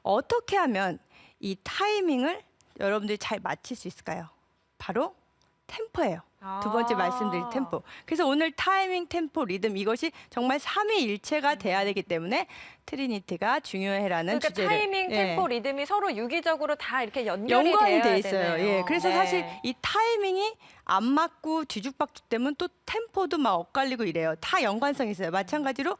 어떻게 하면 이 타이밍을 여러분들이 잘 맞출 수 있을까요? 바로 템포예요. 두 번째 말씀드린 템포. 그래서 오늘 타이밍, 템포, 리듬 이것이 정말 삼위일체가 돼야 되기 때문에 트리니티가 중요해라는 그러니까 주제를. 타이밍, 템포, 리듬이 서로 유기적으로 다 이렇게 연결이 연관이 돼야 돼 있어요. 되네요. 예, 그래서 네. 사실 이 타이밍이 안 맞고 뒤죽박죽 되면 또 템포도 막 엇갈리고 이래요. 다 연관성이 있어요. 마찬가지로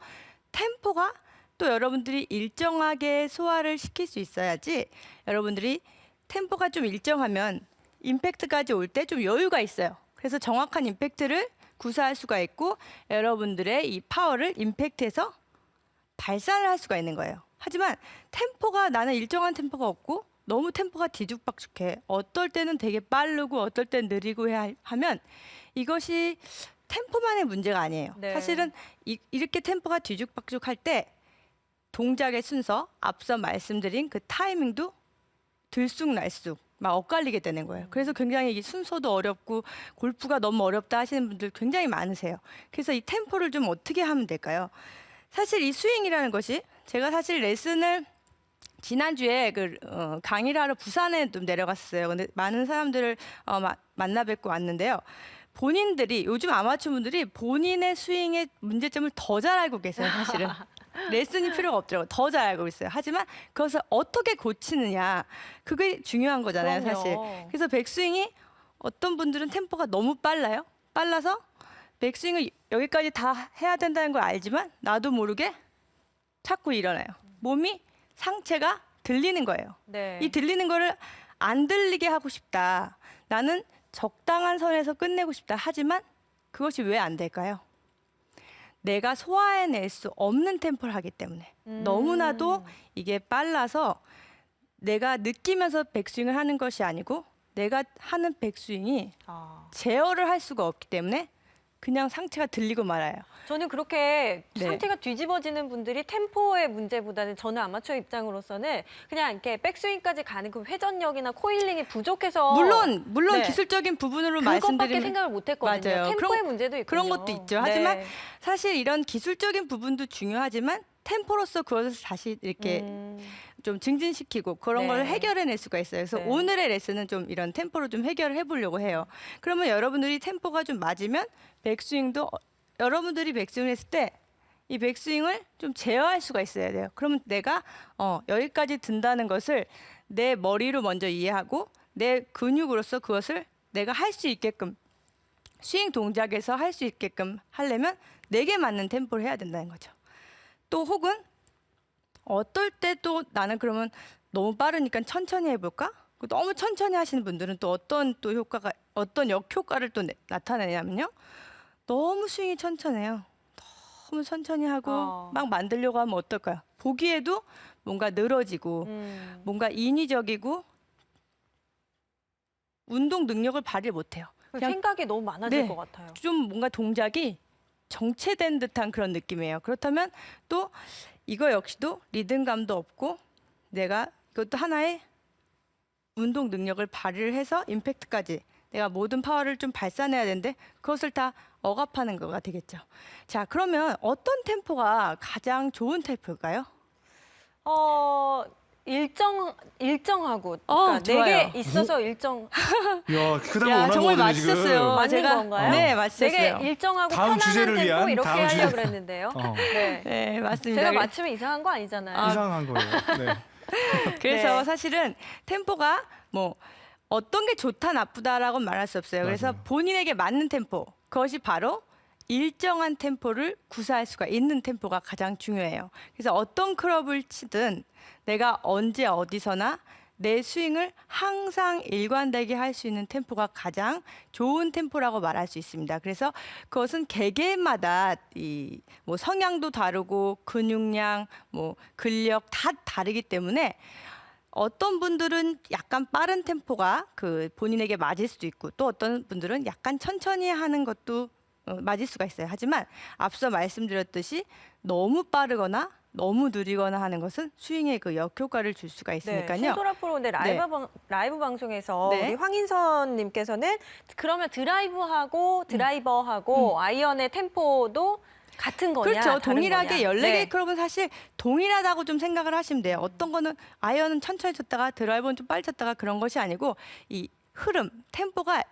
템포가 또 여러분들이 일정하게 소화를 시킬 수 있어야지 여러분들이 템포가 좀 일정하면 임팩트까지 올 때 좀 여유가 있어요. 그래서 정확한 임팩트를 구사할 수가 있고 여러분들의 이 파워를 임팩트에서 발산을 할 수가 있는 거예요. 하지만 템포가 나는 일정한 템포가 없고 너무 템포가 뒤죽박죽해. 어떨 때는 되게 빠르고 어떨 때는 느리고 하면 이것이 템포만의 문제가 아니에요. 네. 사실은 이렇게 템포가 뒤죽박죽할 때 동작의 순서, 앞서 말씀드린 그 타이밍도 들쑥날쑥 막 엇갈리게 되는 거예요. 그래서 굉장히 이 순서도 어렵고 골프가 너무 어렵다 하시는 분들 굉장히 많으세요. 그래서 이 템포를 좀 어떻게 하면 될까요? 사실 이 스윙이라는 것이 제가 사실 레슨을 지난주에 강의를 하러 부산에 좀 내려갔어요. 근데 많은 사람들을 만나 뵙고 왔는데요. 본인들이 요즘 아마추어 분들이 본인의 스윙의 문제점을 더 잘 알고 계세요, 사실은. 레슨이 필요가 없더라고요. 더 잘 알고 있어요. 하지만 그것을 어떻게 고치느냐, 그게 중요한 거잖아요, 그럼요. 사실. 그래서 백스윙이 어떤 분들은 템포가 너무 빨라요. 빨라서 백스윙을 여기까지 다 해야 된다는 걸 알지만 나도 모르게 자꾸 일어나요. 몸이 상체가 들리는 거예요. 네. 이 들리는 거를 안 들리게 하고 싶다. 나는 적당한 선에서 끝내고 싶다. 하지만 그것이 왜 안 될까요? 내가 소화해낼 수 없는 템포를 하기 때문에 너무나도 이게 빨라서 내가 느끼면서 백스윙을 하는 것이 아니고 내가 하는 백스윙이 제어를 할 수가 없기 때문에 그냥 상체가 들리고 말아요. 저는 그렇게 네. 상태가 뒤집어지는 분들이 템포의 문제보다는 저는 아마추어 입장으로서는 그냥 이렇게 백스윙까지 가는 그 회전력이나 코일링이 부족해서 물론 네. 기술적인 부분으로 그것밖에 말씀드리면 생각을 못했거든요. 맞아요. 템포의 문제도 있군요. 그런 것도 있죠. 네. 하지만 사실 이런 기술적인 부분도 중요하지만 템포로서 그것을 다시 이렇게 좀 증진시키고 그런 네. 걸 해결해낼 수가 있어요. 그래서 네. 오늘의 레슨은 좀 이런 템포로 좀 해결을 해보려고 해요. 그러면 여러분들이 템포가 좀 맞으면 백스윙도 여러분들이 백스윙을 했을 때 이 백스윙을 좀 제어할 수가 있어야 돼요. 그러면 내가 여기까지 든다는 것을 내 머리로 먼저 이해하고 내 근육으로서 그것을 내가 할 수 있게끔 스윙 동작에서 할 수 있게끔 하려면 내게 맞는 템포를 해야 된다는 거죠. 또 혹은 어떨 때 또 나는 그러면 너무 빠르니까 천천히 해볼까? 너무 천천히 하시는 분들은 또 어떤 또 효과가 어떤 역효과를 또 나타내냐면요. 너무 스윙이 천천해요. 너무 천천히 하고 막 만들려고 하면 어떨까요? 보기에도 뭔가 늘어지고 뭔가 인위적이고 운동 능력을 발휘 못해요. 그냥 생각이 너무 많아질 네. 것 같아요. 좀 뭔가 동작이 정체된 듯한 그런 느낌이에요. 그렇다면 또 이거 역시도 리듬감도 없고 내가 이것도 하나의 운동 능력을 발휘를 해서 임팩트까지 내가 모든 파워를 좀 발산해야 되는데 그것을 다 억압하는 거가 되겠죠. 자, 그러면 어떤 템포가 가장 좋은 템포일까요? 일정하고 그러니까 좋아요. 내게 있어서 일정 야, 그 다음 야, 원하는 정말 거거든요, 지금. 맛있었어요. 맞는 건가요? 네, 맛있었어요. 되게 일정하고 다음 편안한 주제를 템포 위한 이렇게 다음 하려고 주제. 그랬는데요. 네. 네, 맞습니다. 제가 맞추면 이상한 거 아니잖아요. 이상한 거예요. 네. 그래서 네. 사실은 템포가 뭐 어떤 게 좋다 나쁘다라고 말할 수 없어요. 그래서 맞아요. 본인에게 맞는 템포, 그것이 바로 일정한 템포를 구사할 수가 있는 템포가 가장 중요해요. 그래서 어떤 클럽을 치든 내가 언제 어디서나 내 스윙을 항상 일관되게 할 수 있는 템포가 가장 좋은 템포라고 말할 수 있습니다. 그래서 그것은 개개인마다 이 뭐 성향도 다르고 근육량, 뭐 근력 다 다르기 때문에 어떤 분들은 약간 빠른 템포가 그 본인에게 맞을 수도 있고 또 어떤 분들은 약간 천천히 하는 것도 맞을 수가 있어요. 하지만 앞서 말씀드렸듯이 너무 빠르거나 너무 느리거나 하는 것은 스윙에 그 역효과를 줄 수가 있으니까요. 신소라 프로인데 라이브 방송에서 네. 우리 황인선님께서는 그러면 드라이버하고 아이언의 템포도 같은 거냐? 그렇죠. 다른 동일하게 거냐? 14개의 네. 클럽은 사실 동일하다고 좀 생각을 하시면 돼요. 어떤 거는 아이언은 천천히 쳤다가 드라이버는 좀 빨리 쳤다가 그런 것이 아니고 이 흐름, 템포가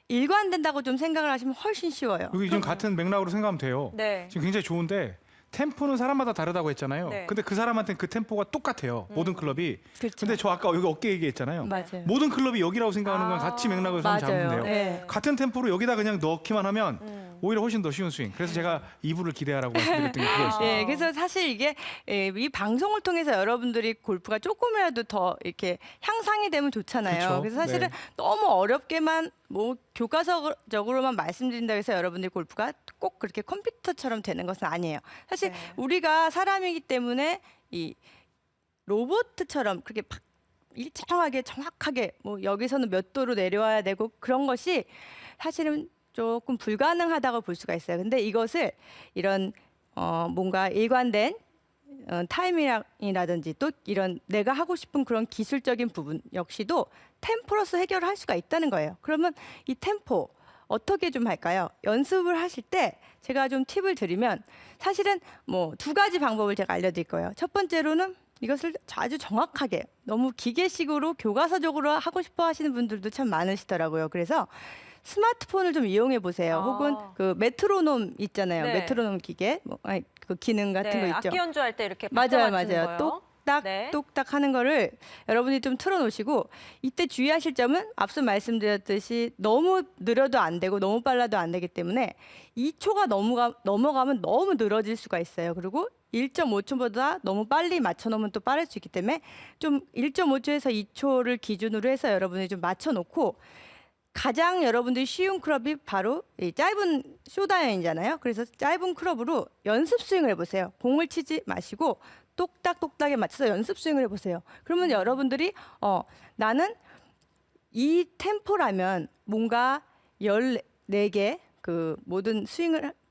일관된다고 좀 생각을 하시면 훨씬 쉬워요. 여기 지금 같은 맥락으로 생각하면 돼요. 네. 지금 굉장히 좋은데 템포는 사람마다 다르다고 했잖아요. 네. 근데 그 사람한테는 그 템포가 똑같아요. 모든 클럽이. 그렇죠. 근데 저 아까 여기 어깨 얘기했잖아요. 맞아요. 모든 클럽이 여기라고 생각하는 건 같이 맥락을 맞아요. 잡으면 돼요. 네. 같은 템포로 여기다 그냥 넣기만 하면 오히려 훨씬 더 쉬운 스윙. 그래서 제가 2부를 기대하라고 말씀드렸던 게 그거였어요. 네, 그래서 사실 이게 이 방송을 통해서 여러분들이 골프가 조금이라도 더 이렇게 향상이 되면 좋잖아요. 그쵸. 그래서 사실은 네. 너무 어렵게만 뭐 교과서적으로만 말씀드린다고 해서 여러분들이 골프가 꼭 그렇게 컴퓨터처럼 되는 것은 아니에요. 사실 네. 우리가 사람이기 때문에 이 로봇처럼 그렇게 팍 일정하게 정확하게 뭐 여기서는 몇 도로 내려와야 되고 그런 것이 사실은 조금 불가능하다고 볼 수가 있어요. 근데 이것을 이런 뭔가 일관된 타이밍이라든지 또 이런 내가 하고 싶은 그런 기술적인 부분 역시도 템포로서 해결할 수가 있다는 거예요. 그러면 이 템포 어떻게 좀 할까요? 연습을 하실 때 제가 좀 팁을 드리면 사실은 뭐 2가지 방법을 제가 알려드릴 거예요. 첫 번째로는 이것을 아주 정확하게 너무 기계식으로 교과서적으로 하고 싶어 하시는 분들도 참 많으시더라고요. 그래서 스마트폰을 좀 이용해 보세요. 아. 혹은 그 메트로놈 있잖아요. 네. 메트로놈 기계, 그 기능 같은 네, 거 있죠. 악기 연주할 때 이렇게 박자 맞아요, 맞추는 맞아요. 거요. 똑딱 네. 똑딱 하는 거를 여러분이 좀 틀어놓으시고 이때 주의하실 점은 앞서 말씀드렸듯이 너무 느려도 안 되고 너무 빨라도 안 되기 때문에 2초가 넘어가면 너무 늘어질 수가 있어요. 그리고 1.5초보다 너무 빨리 맞춰놓으면 또 빠를 수 있기 때문에 좀 1.5초에서 2초를 기준으로 해서 여러분이 좀 맞춰놓고 가장 여러분들이 쉬운 클럽이 바로 이 짧은 쇼다이언이잖아요. 그래서 짧은 클럽으로 연습 스윙을 해보세요. 공을 치지 마시고 똑딱똑딱에 맞춰서 연습 스윙을 해보세요. 그러면 여러분들이 나는 이 템포라면 뭔가 14개 그 모든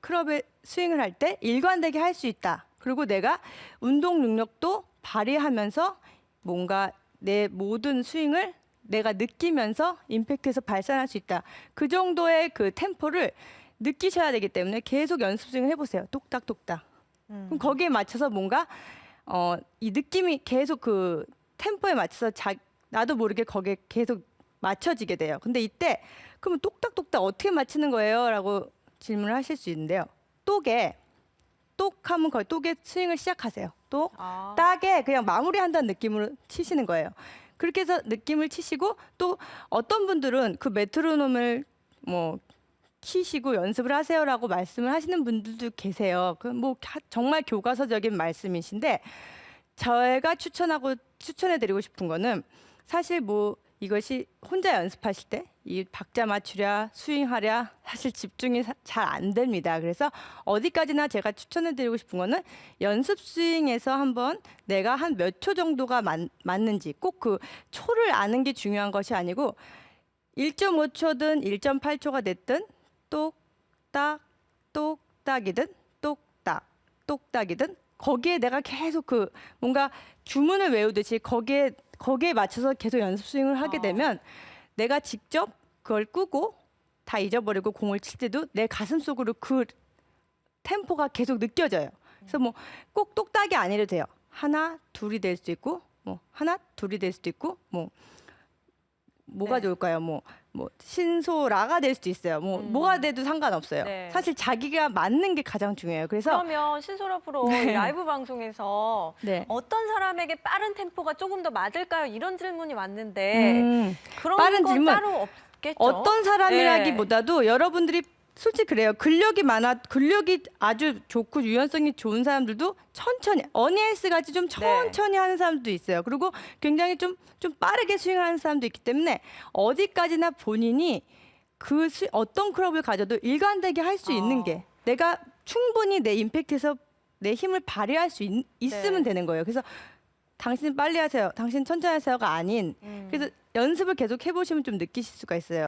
클럽의 스윙을 할 때 일관되게 할 수 있다. 그리고 내가 운동 능력도 발휘하면서 뭔가 내 모든 스윙을 내가 느끼면서 임팩트에서 발산할 수 있다. 그 정도의 그 템포를 느끼셔야 되기 때문에 계속 연습 스윙을 해보세요. 똑딱똑딱. 그럼 거기에 맞춰서 뭔가 이 느낌이 계속 그 템포에 맞춰서 나도 모르게 거기에 계속 맞춰지게 돼요. 근데 이때 그러면 똑딱똑딱 어떻게 맞추는 거예요? 라고 질문을 하실 수 있는데요. 똑하면 거의 똑에 스윙을 시작하세요. 아. 딱에 그냥 마무리한다는 느낌으로 치시는 거예요. 그렇게 해서 느낌을 치시고 또 어떤 분들은 그 메트로놈을 뭐 키시고 연습을 하세요라고 말씀을 하시는 분들도 계세요. 그 뭐 정말 교과서적인 말씀이신데 제가 추천해드리고 싶은 거는 사실 뭐 이것이 혼자 연습하실 때 이 박자 맞추랴 스윙하랴 사실 집중이 잘 안 됩니다. 그래서 어디까지나 제가 추천해드리고 싶은 거는 연습 스윙에서 한번 내가 한 몇 초 정도가 맞는지 꼭 그 초를 아는 게 중요한 것이 아니고 1.5초든 1.8초가 됐든 똑딱 똑딱이든 똑딱 똑딱이든 거기에 내가 계속 그 뭔가 주문을 외우듯이 거기에 맞춰서 계속 연습 스윙을 하게 되면 내가 직접 그걸 끄고 다 잊어버리고 공을 칠 때도 내 가슴 속으로 그 템포가 계속 느껴져요. 그래서 뭐 꼭 똑딱이 아니래도 돼요. 하나, 둘이 될 수도 있고, 뭐 하나, 둘이 될 수도 있고, 뭐가 네. 좋을까요? 뭐 신소라가 될 수도 있어요. 뭐가 돼도 상관없어요. 네. 사실 자기가 맞는 게 가장 중요해요. 그래서 그러면 신소라 프로 네. 이 라이브 방송에서 네. 어떤 사람에게 빠른 템포가 조금 더 맞을까요? 이런 질문이 왔는데 그런 빠른 건 질문. 따로 없겠죠? 어떤 사람이라기보다도 여러분들이 솔직히 그래요. 근력이 아주 좋고 유연성이 좋은 사람들도 천천히 어니엘스 같이 좀 천천히 하는 사람도 있어요. 그리고 굉장히 좀 빠르게 스윙하는 사람도 있기 때문에 어디까지나 본인이 어떤 클럽을 가져도 일관되게 할 수 있는 게 내가 충분히 내 임팩트에서 내 힘을 발휘할 수 있으면 되는 거예요. 그래서 당신 빨리 하세요. 당신 천천히 하세요가 아닌 그래서 연습을 계속 해보시면 좀 느끼실 수가 있어요.